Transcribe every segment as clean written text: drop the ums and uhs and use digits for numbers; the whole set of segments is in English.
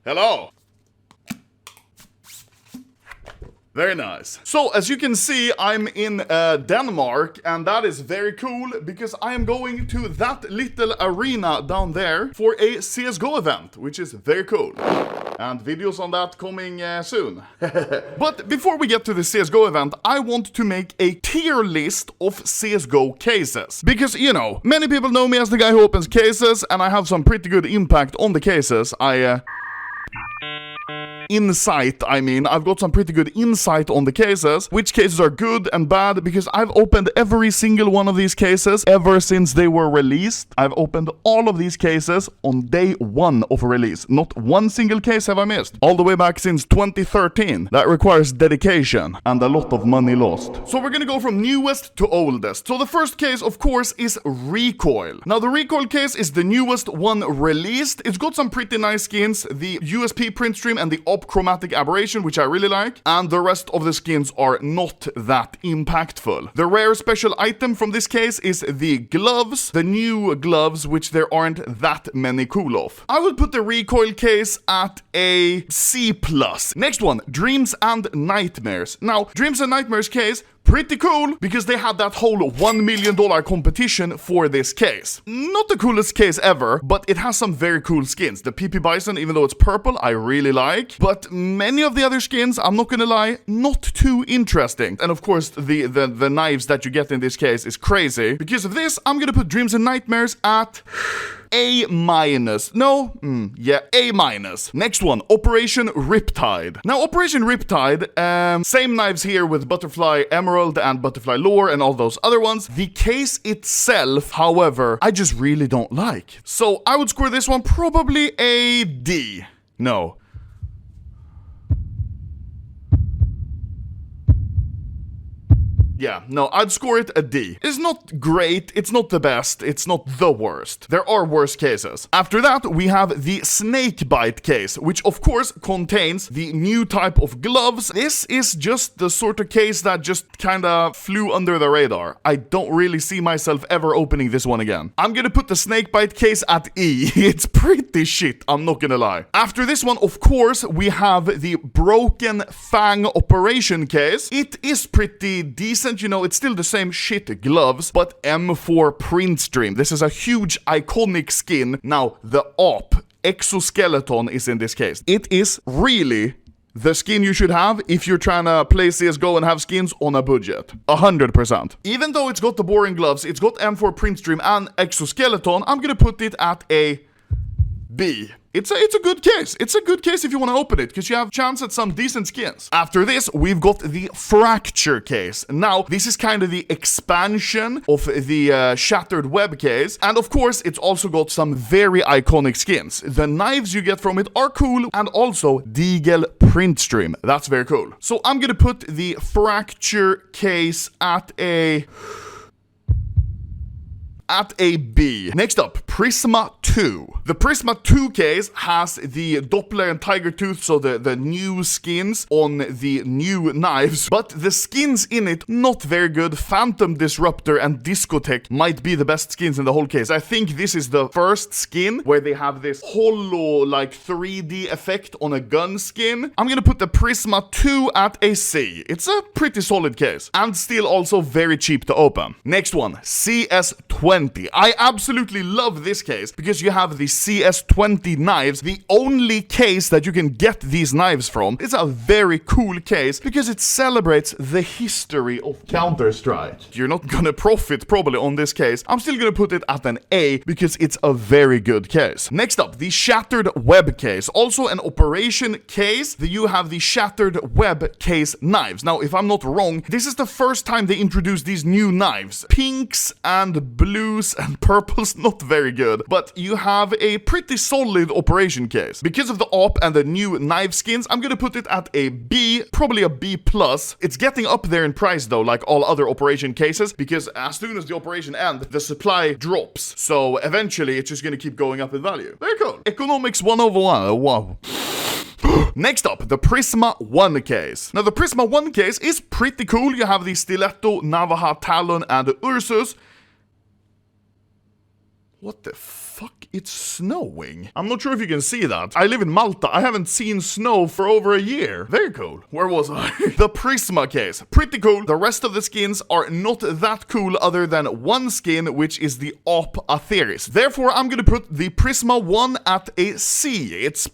Hello. Very nice. So, as you can see, I'm in Denmark, and that is very cool because I am going to that little arena down there for a CSGO event, which is very cool. And videos on that coming soon. But before we get to the CSGO event, I want to make a tier list of CSGO cases. Because, you know, many people know me as the guy who opens cases, and I have some pretty good impact on the cases. Insight, I mean, I've got some pretty good insight on the cases, which cases are good and bad, because I've opened every single one of these cases ever since they were released. I've opened all of these cases on day one of release. Not one single case have I missed. All the way back since 2013. That requires dedication and a lot of money lost. So we're gonna go from newest to oldest. So the first case, of course, is Recoil. Now, the Recoil case is the newest one released. It's got some pretty nice skins, the USP print stream and the chromatic aberration, which I really like, and the rest of the skins are not that impactful. The rare special item from this case is the gloves, the new gloves, which there aren't that many cool of. I would put the Recoil case at a C+. Next one, Dreams and Nightmares. Now, Dreams and Nightmares case, pretty cool, because they had that whole $1 million competition for this case. Not the coolest case ever, but it has some very cool skins. The PP Bison, even though it's purple, I really like. But many of the other skins, I'm not gonna lie, not too interesting. And of course, the knives that you get in this case is crazy. Because of this, I'm gonna put Dreams and Nightmares at A-. No? Yeah, A-. Next one, Operation Riptide. Now, Operation Riptide, same knives here with Butterfly Emerald and Butterfly Lore and all those other ones. The case itself, however, I just really don't like. So I would score this one probably a D. No. Yeah, no, I'd score it a D. It's not great, it's not the best, it's not the worst. There are worse cases. After that, we have the Snakebite case, which of course contains the new type of gloves. This is just the sort of case that just kinda flew under the radar. I don't really see myself ever opening this one again. I'm gonna put the Snakebite case at E. It's pretty shit, I'm not gonna lie. After this one, of course, we have the Broken Fang Operation case. It is pretty decent. You know, it's still the same shit gloves, but M4 print stream. This is a huge iconic skin. Now, the op exoskeleton is in this case. It is really the skin you should have if you're trying to play CSGO and have skins on a budget. 100%. Even though it's got the boring gloves, it's got M4 print stream and exoskeleton, I'm gonna put it at a B. It's a good case. It's a good case if you want to open it, because you have chance at some decent skins. After this, we've got the Fracture case. Now, this is kind of the expansion of the Shattered Web case. And of course, it's also got some very iconic skins. The knives you get from it are cool, and also Deagle print stream. That's very cool. So I'm gonna put the Fracture case at a B. Next up, Prisma 2. The Prisma 2 case has the Doppler and Tiger Tooth, so the new skins on the new knives, but the skins in it, not very good. Phantom Disruptor and Discotheque might be the best skins in the whole case. I think this is the first skin where they have this hollow, like 3D effect on a gun skin. I'm gonna put the Prisma 2 at a C. It's a pretty solid case, and still also very cheap to open. Next one, CS20. I absolutely love this case because you have the CS20 knives, the only case that you can get these knives from. It's a very cool case because it celebrates the history of Counter-Strike. You're not gonna profit probably on this case. I'm still gonna put it at an A because it's a very good case. Next up, the Shattered Web case. Also an Operation case. You have the Shattered Web case knives. Now, if I'm not wrong, this is the first time they introduced these new knives. Pinks and blues and purples, not very good, but you have a pretty solid Operation case. Because of the op and the new knife skins, I'm gonna put it at a B, probably a B+. It's getting up there in price though, like all other Operation cases, because as soon as the Operation ends, the supply drops. So eventually, it's just gonna keep going up in value. Very cool. Economics 101. Wow. Next up, the Prisma 1 case. Now, the Prisma 1 case is pretty cool. You have the Stiletto, Navaja, Talon, and Ursus. What the fuck? It's snowing. I'm not sure if you can see that. I live in Malta. I haven't seen snow for over a year. Very cool. Where was I? The Prisma case. Pretty cool. The rest of the skins are not that cool other than one skin, which is the Op Atheris. Therefore, I'm gonna put the Prisma 1 at a C. It's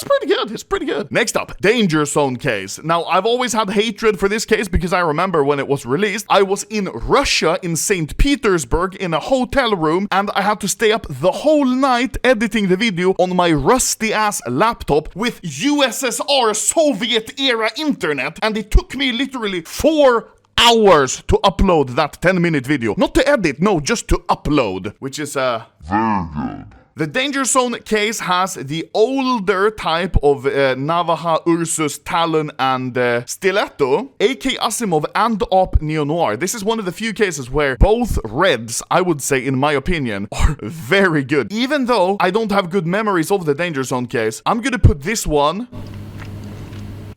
pretty good. It's pretty good. Next up, Danger Zone case. Now, I've always had hatred for this case because I remember when it was released, I was in Russia, in St. Petersburg, in a hotel room, and I had to stay up the whole night editing the video on my rusty-ass laptop with USSR Soviet-era internet, and it took me literally 4 hours to upload that 10-minute video. Not to edit, no, just to upload, which is, very good. The Danger Zone case has the older type of Navaja, Ursus, Talon, and Stiletto, AK Asimov, and Op Neo-Noir. This is one of the few cases where both reds, I would say, in my opinion, are very good. Even though I don't have good memories of the Danger Zone case, I'm gonna put this one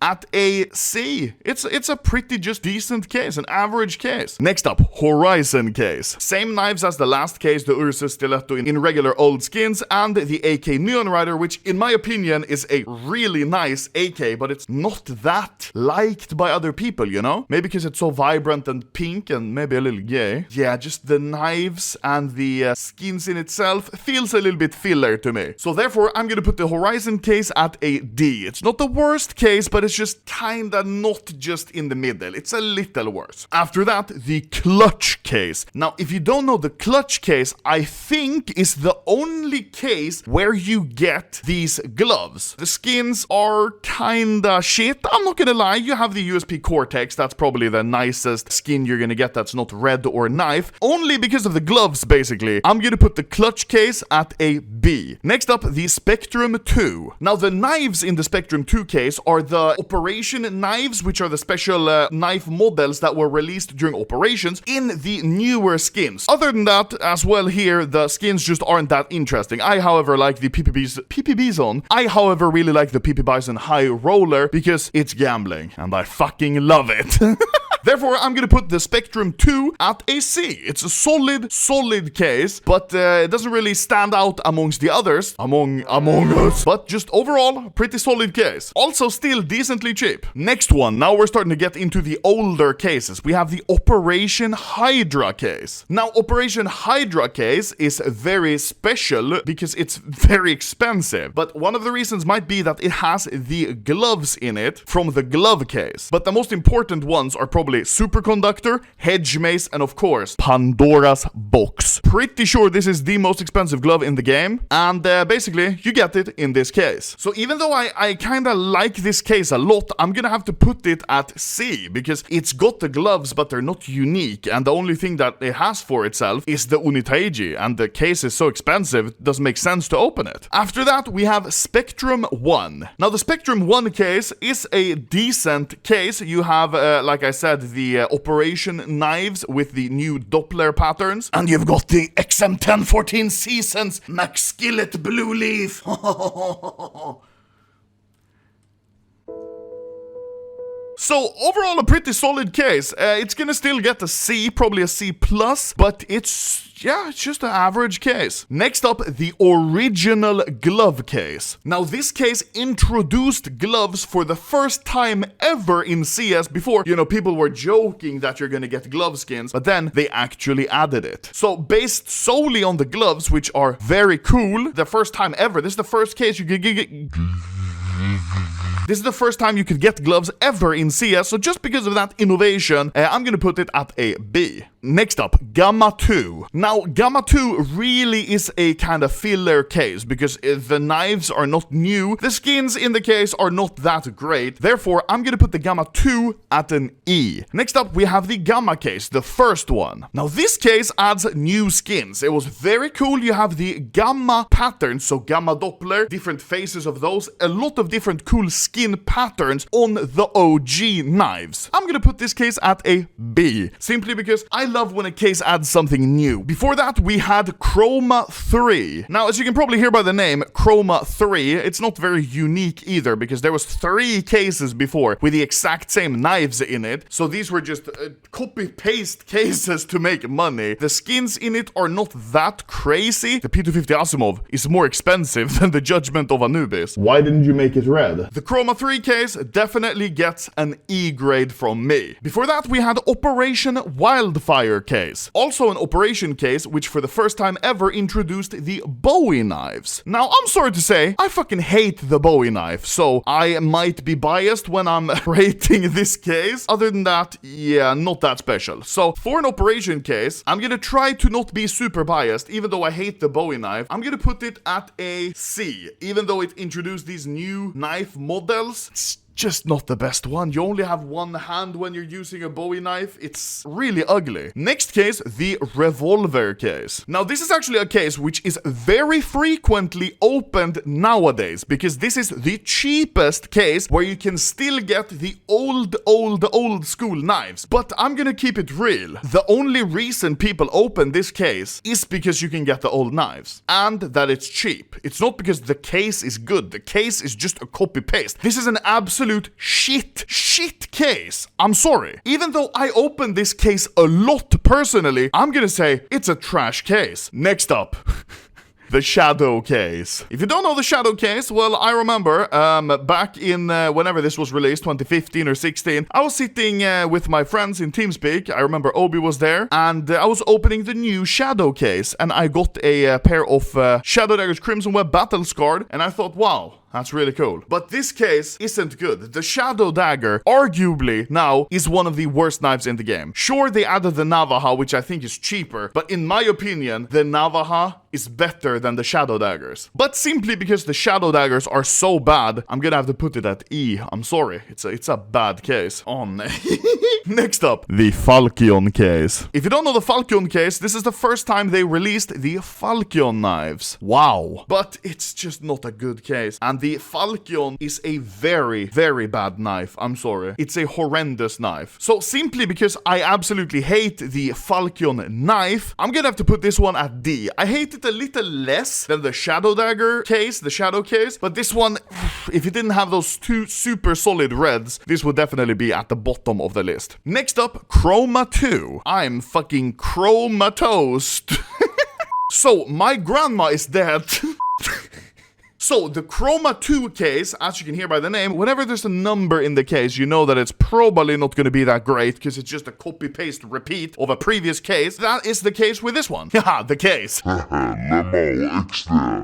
at a C. It's a pretty just decent case, an average case. Next up, Horizon case. Same knives as the last case, the Ursus Stiletto in regular old skins, and the AK Neon Rider, which in my opinion is a really nice AK, but it's not that liked by other people, you know? Maybe because it's so vibrant and pink and maybe a little gay. Yeah, just the knives and the skins in itself feels a little bit filler to me. So therefore, I'm gonna put the Horizon case at a D. It's not the worst case, but it's just kinda not just in the middle. It's a little worse. After that, the Clutch case. Now, if you don't know, the Clutch case, I think, is the only case where you get these gloves. The skins are kinda shit. I'm not gonna lie. You have the USP Cortex. That's probably the nicest skin you're gonna get that's not red or knife. Only because of the gloves, basically. I'm gonna put the Clutch case at a B. Next up, the Spectrum 2. Now, the knives in the Spectrum 2 case are the Operation knives, which are the special knife models that were released during operations in the newer skins. Other than that, as well here, the skins just aren't that interesting. I, however, like the PP Bison. I, however, really like the PP Bison High Roller because it's gambling, and I fucking love it. Therefore, I'm gonna put the Spectrum 2 at a C. It's a solid case, but it doesn't really stand out amongst the others, among us. But just overall, pretty solid case. Also, still decently cheap. Next one, now we're starting to get into the older cases. We have the Operation Hydra case. Now, Operation Hydra case is very special because it's very expensive. But one of the reasons might be that it has the gloves in it from the glove case. But the most important ones are probably Superconductor, Hedge Mace, and of course, Pandora's Box. Pretty sure this is the most expensive glove in the game, and basically, you get it in this case. So even though I kinda like this case a lot, I'm gonna have to put it at C, because it's got the gloves, but they're not unique, and the only thing that it has for itself is the Unitaiji, and the case is so expensive, it doesn't make sense to open it. After that, we have Spectrum 1. Now, the Spectrum 1 case is a decent case. You have, like I said, the Operation knives with the new Doppler patterns, and you've got the XM1014 Seasons Max Skillet Blue Leaf. So, overall, a pretty solid case. It's gonna still get a C, probably a C+, but it's just an average case. Next up, the original glove case. Now, this case introduced gloves for the first time ever in CS. Before, you know, people were joking that you're gonna get glove skins, but then they actually added it. So, based solely on the gloves, which are very cool, the first time ever, this is the first case you could get... This is the first time you could get gloves ever in CS, so just because of that innovation, I'm gonna put it at a B. Next up, Gamma 2. Now, Gamma 2 really is a kind of filler case, because the knives are not new, the skins in the case are not that great, therefore, I'm gonna put the Gamma 2 at an E. Next up, we have the Gamma case, the first one. Now, this case adds new skins. It was very cool. You have the Gamma patterns, so Gamma Doppler, different faces of those, a lot of different cool skin patterns on the OG knives. I'm gonna put this case at a B, simply because I love when a case adds something new. Before that, we had Chroma 3. Now, as you can probably hear by the name, Chroma 3, it's not very unique either, because there was 3 cases before with the exact same knives in it. So these were just copy-paste cases to make money. The skins in it are not that crazy. The P250 Asimov is more expensive than the Judgment of Anubis. Why didn't you make it red? The Chroma 3 case definitely gets an E grade from me. Before that, we had Operation Wildfire case. Also an Operation case, which for the first time ever introduced the Bowie knives. Now, I'm sorry to say, I fucking hate the Bowie knife, so I might be biased when I'm rating this case. Other than that, yeah, not that special. So, for an Operation case, I'm gonna try to not be super biased, even though I hate the Bowie knife. I'm gonna put it at a C, even though it introduced these new knife models. It's just not the best one. You only have one hand when you're using a Bowie knife. It's really ugly. Next case, the revolver case. Now, this is actually a case which is very frequently opened nowadays, because this is the cheapest case where you can still get the old school knives. But I'm gonna keep it real. The only reason people open this case is because you can get the old knives and that it's cheap. It's not because the case is good. The case is just a copy-paste. This is an absolute shit case. I'm sorry. Even though I opened this case a lot personally, I'm gonna say it's a trash case. Next up. The Shadow case. If you don't know the Shadow case, well, I remember back in whenever this was released, 2015 or 16, I was sitting with my friends in TeamSpeak. I remember Obi was there, and I was opening the new Shadow case, and I got a pair of Shadow Dagger's Crimson Web Battle Scarred, and I thought, wow, that's really cool. But this case isn't good. The Shadow Dagger, arguably now, is one of the worst knives in the game. Sure, they added the Navaja, which I think is cheaper, but in my opinion, the Navaja is better than the Shadow Daggers. But simply because the Shadow Daggers are so bad, I'm gonna have to put it at E. I'm sorry. It's a bad case. Oh, no. Next up, the Falchion case. If you don't know the Falchion case, this is the first time they released the Falchion knives. Wow. But it's just not a good case. And the Falchion is a very, very bad knife. I'm sorry. It's a horrendous knife. So simply because I absolutely hate the Falchion knife, I'm gonna have to put this one at D. I hate it a little less than the Shadow Dagger case, the Shadow case, but this one, if it didn't have those 2 super solid reds, this would definitely be at the bottom of the list. Next up, Chroma 2. I'm fucking chromatosed. So, my grandma is dead. So, the Chroma 2 case, as you can hear by the name, whenever there's a number in the case, you know that it's probably not going to be that great, because it's just a copy-paste repeat of a previous case. That is the case with this one. Haha, the case.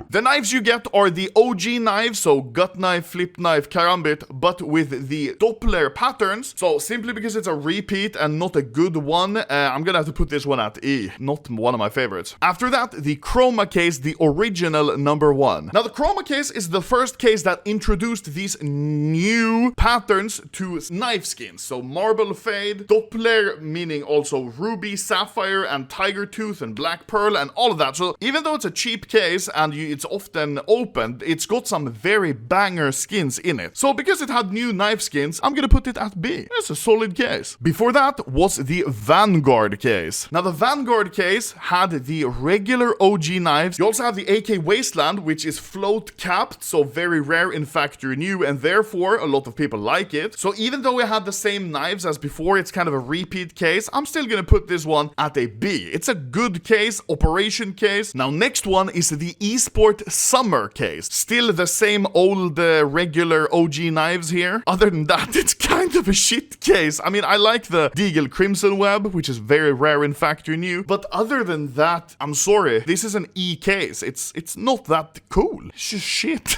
The knives you get are the OG knives, so gut knife, flip knife, karambit, but with the Doppler patterns. So, simply because it's a repeat and not a good one, I'm gonna have to put this one at E. Not one of my favorites. After that, the Chroma case, the original number 1. Now, the Chroma case is the first case that introduced these new patterns to knife skins. So Marble Fade, Doppler, meaning also Ruby, Sapphire, and Tiger Tooth, and Black Pearl, and all of that. So even though it's a cheap case and it's often opened, it's got some very banger skins in it. So because it had new knife skins, I'm gonna put it at B. It's a solid case. Before that was the Vanguard case. Now the Vanguard case had the regular OG knives. You also have the AK Wasteland, which is float capped, so very rare in factory new, and therefore a lot of people like it. So even though we had the same knives as before, it's kind of a repeat case, I'm still gonna put this one at a B. It's a good case, Operation case. Now next one is the Esport Summer case. Still the same old regular OG knives here. Other than that, it's kind of a shit case. I mean, I like the Deagle Crimson Web, which is very rare in factory new, but other than that, I'm sorry, this is an E case. It's not that cool. It's just shit.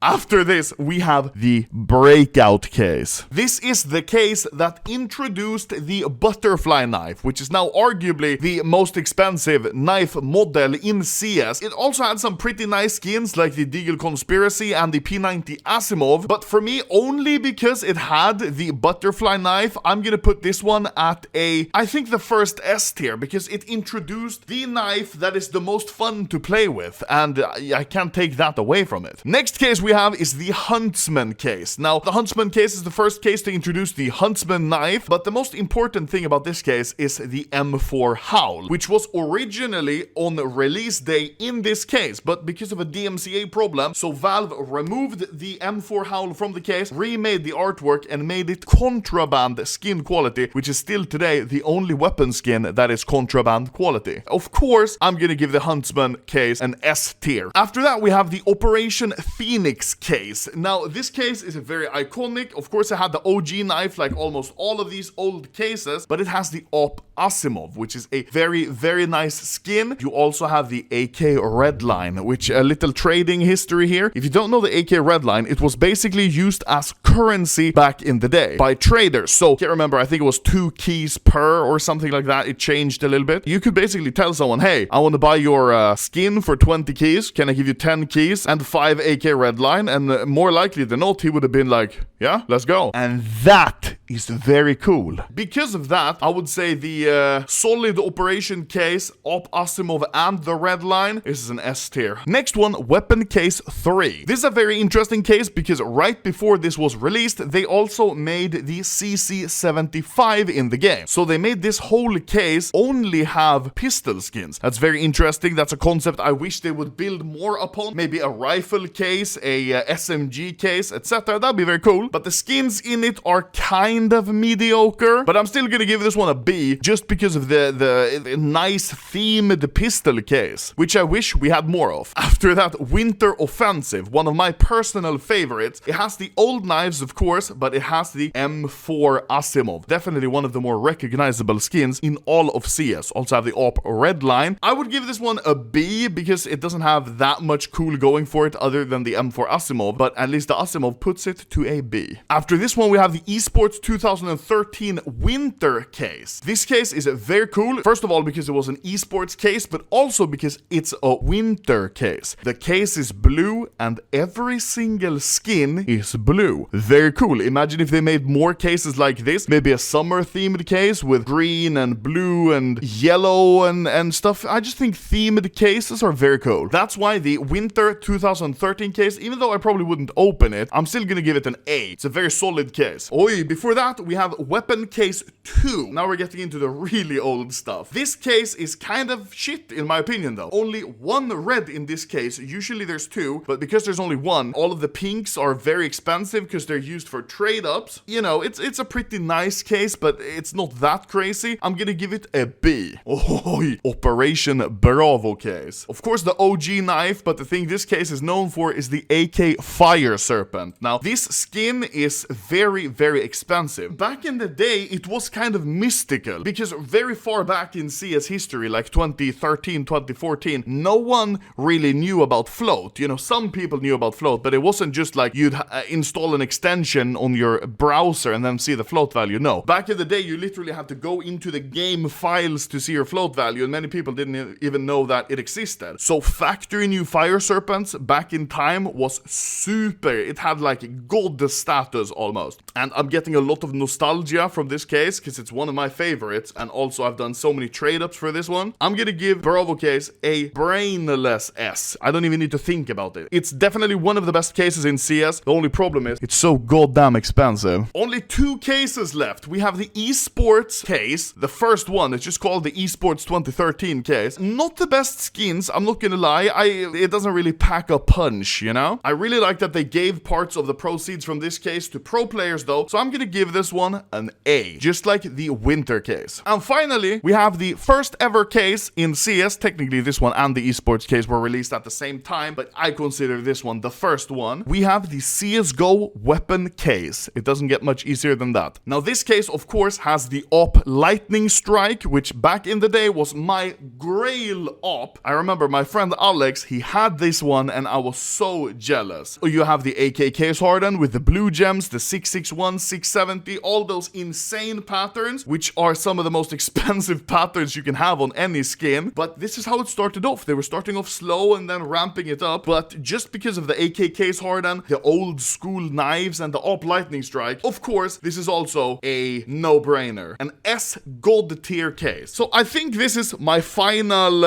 After this, we have the Breakout case. This is the case that introduced the butterfly knife, which is now arguably the most expensive knife model in CS. It also had some pretty nice skins like the Deagle Conspiracy and the P90 Asimov, but for me, only because it had the butterfly knife, I'm gonna put this one at a, I think the first S tier, because it introduced the knife that is the most fun to play with, and I can't take that away from it. Next case, we we have is the Huntsman case. Now, the Huntsman case is the first case to introduce the Huntsman knife, but the most important thing about this case is the M4 Howl, which was originally on release day in this case, but because of a DMCA problem, so Valve removed the M4 Howl from the case, remade the artwork, and made it contraband skin quality, which is still today the only weapon skin that is contraband quality. Of course, I'm gonna give the Huntsman case an S tier. After that, we have the Operation Phoenix case. Now, this case is very iconic. Of course, it had the OG knife like almost all of these old cases, but it has the Op Asimov, which is a very, very nice skin. You also have the AK Redline, which a little trading history here. If you don't know the AK Redline, it was basically used as currency back in the day by traders. So, can't remember, I think it was 2 keys per or something like that. It changed a little bit. You could basically tell someone, hey, I want to buy your skin for 20 keys. Can I give you 10 keys and 5 AK Redline? And more likely than not, he would have been like, yeah, let's go. And that is very cool. Because of that, I would say the solid operation case, Op Asimov, and the Redline is an S tier. Next one, Weapon Case 3. This is a very interesting case because right before this was released, they also made the CC75 in the game. So they made this whole case only have pistol skins. That's very interesting. That's a concept I wish they would build more upon. Maybe a rifle case, a SMG case, etc. That'd be very cool. But the skins in it are kind of mediocre. But I'm still gonna give this one a B just because of the nice themed pistol case, which I wish we had more of. After that, Winter Offensive, one of my personal favorites. It has the old knives, of course, but it has the M4 Asimov. Definitely one of the more recognizable skins in all of CS. Also have the Op Redline. I would give this one a B because it doesn't have that much cool going for it other than the M4 Asimov, but at least the Asimov puts it to a B. After this one, we have the Esports 2013 Winter case. This case is very cool. First of all, because it was an esports case, but also because it's a winter case. The case is blue and every single skin is blue. Very cool. Imagine if they made more cases like this. Maybe a summer themed case with green and blue and yellow and stuff. I just think themed cases are very cool. That's why the Winter 2013 case, even though I probably wouldn't open it, I'm still gonna give it an A. It's a very solid case. Oi, before that, we have Weapon Case 2. Now we're getting into the really old stuff. This case is kind of shit in my opinion though. Only one red in this case. Usually there's 2, but because there's only 1, all of the pinks are very expensive because they're used for trade-ups. You know, it's a pretty nice case, but it's not that crazy. I'm gonna give it a B. Oi, Operation Bravo case. Of course the OG knife, but the thing this case is known for is the AK Fire Serpent. Now, this skin is very, very expensive. Back in the day, it was kind of mystical because very far back in CS history, like 2013, 2014, no one really knew about float. You know, some people knew about float, but it wasn't just like you'd install an extension on your browser and then see the float value. No. Back in the day, you literally had to go into the game files to see your float value, and many people didn't even know that it existed. So factory new Fire Serpents back in time was super. It had like god status almost. And I'm getting a lot of nostalgia from this case because it's one of my favorites, and also I've done so many trade-ups for this one. I'm gonna give Bravo case a brainless S. I don't even need to think about it. It's definitely one of the best cases in CS. The only problem is it's so goddamn expensive. Only 2 cases left. We have the esports case. The first one, it's just called the Esports 2013 case. Not the best skins, I'm not gonna lie. It doesn't really pack a punch, you know? I really like that they gave parts of the proceeds from this case to pro players though, so I'm gonna give this one an A, just like the Winter case. And finally, we have the first ever case in CS. Technically, this one and the esports case were released at the same time, but I consider this one the first one. We have the CSGO weapon case. It doesn't get much easier than that. Now, this case, of course, has the Op Lightning Strike, which back in the day was my grail op. I remember my friend Alex, he had this one, and I was so jealous. You have the AK Case Harden with the blue gems, the 661, 670, all those insane patterns, which are some of of the most expensive patterns you can have on any skin, but this is how it started off. They were starting off slow and then ramping it up, but just because of the AKK's Harden, the old school knives, and the Op Lightning Strike, of course, this is also a no-brainer. An S God tier case. So I think this is my final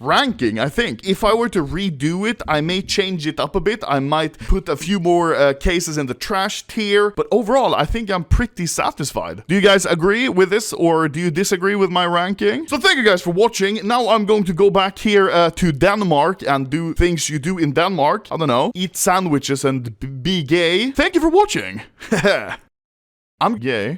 ranking, I think. If I were to redo it, I may change it up a bit. I might put a few more cases in the trash tier, but overall, I think I'm pretty satisfied. Do you guys agree with this, or do you disagree with my ranking? So thank you guys for watching. Now I'm going to go back here to Denmark and do things you do in Denmark. I don't know, eat sandwiches and be gay. Thank you for watching. I'm gay.